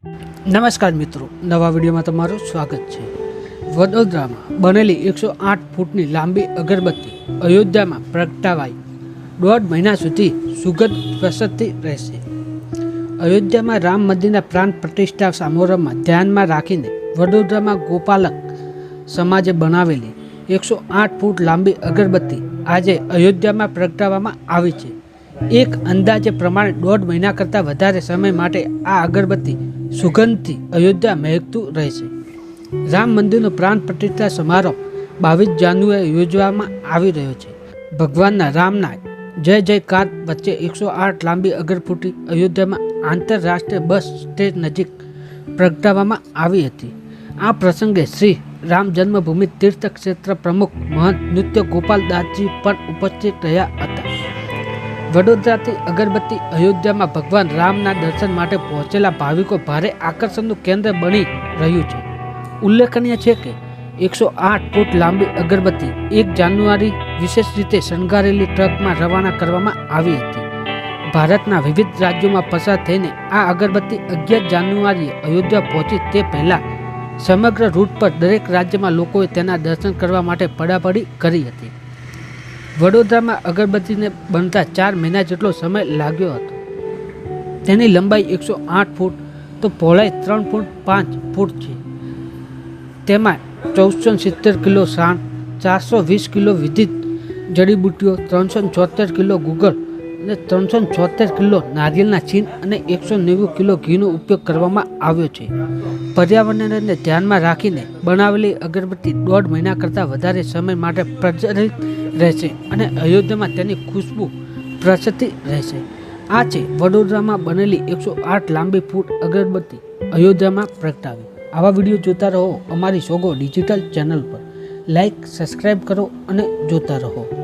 નમસ્કાર મિત્રો, નવા વિડીયોમાં તમારું સ્વાગત છે। વડોદરામાં બનેલી 108 ફૂટની લાંબી અગરબત્તી અયોધ્યામાં પ્રગટાવાઈ 1.5 મહિના સુધી સુગંધ પ્રસરતી રહેશે। અયોધ્યામાં રામ મંદિરના પ્રાણ પ્રતિષ્ઠા સમારોહમાં ધ્યાનમાં રાખીને વડોદરામાં ગોપાલક સમાજે બનાવેલી 108 ફૂટ લાંબી અગરબત્તી આજે અયોધ્યામાં પ્રગટાવવામાં આવી છે। એક અંદાજે પ્રમાણે 1.5 મહિના કરતાં વધારે સમય માટે આ અગરબત્તી સુગંધથી અયોધ્યા મહેકતું રહેશે। રામ મંદિરનો પ્રાણ પ્રતિષ્ઠા સમારોહ 22 જાન્યુઆરીએ યોજવામાં આવી રહ્યો છે। ભગવાનના રામના જય જયકાર વચ્ચે 108 લાંબી અગરબત્તી અયોધ્યામાં આંતરરાષ્ટ્રીય બસ સ્ટેજ નજીક પ્રગટાવવામાં આવી હતી। આ પ્રસંગે શ્રી રામ જન્મભૂમિ તીર્થ ક્ષેત્ર પ્રમુખ મહંત નૃત્ય ગોપાલ દાસજી પણ ઉપસ્થિત રહ્યા હતા। વડોદરાથી અગરબત્તી અયોધ્યામાં ભગવાન રામના દર્શન માટે પહોંચેલા ભાવિકો ભારે આકર્ષણનું કેન્દ્ર બની રહ્યું છે। ઉલ્લેખનીય છે કે 108 ફૂટ લાંબી અગરબત્તી 1 જાન્યુઆરી વિશેષ રીતે શણગારેલી ટ્રકમાં રવાના કરવામાં આવી હતી। ભારતના વિવિધ રાજ્યોમાં પસાર થઈને આ અગરબત્તી 11 જાન્યુઆરીએ અયોધ્યા પહોંચી તે પહેલાં સમગ્ર રૂટ પર દરેક રાજ્યમાં લોકોએ તેના દર્શન કરવા માટે પડાપડી કરી હતી। વડોદરામાં અગરબત્તીને બનતા 4 મહિના જેટલો સમય લાગ્યો હતો। તેની લંબાઈ 108 ફૂટ તો પહોળાઈ 3.5 ફૂટ છે। તેમાં 1470 કિલો સાણ, 420 કિલો વિવિધ જડીબુટ્ટીઓ, 376 કિલો ગુગળ અને 376 કિલો નારિયેળના છીણ અને 190 કિલો ઘીનો ઉપયોગ કરવામાં આવ્યો છે। પર્યાવરણને ધ્યાનમાં રાખીને બનાવેલી અગરબત્તી 1.5 મહિના કરતાં વધારે સમય માટે પ્રજ્વલિત રહેશે અને અયોધ્યામાં તેની ખુશ્બુ પ્રસરતી રહેશે। આ છે વડોદરામાં બનેલી 108 લાંબી ફૂટ અગરબત્તી અયોધ્યામાં પ્રગટાવી। આવા વિડીયો જોતા રહો અમારી સોગો ડિજિટલ ચેનલ પર। લાઈક, સબસ્ક્રાઈબ કરો અને જોતા રહો।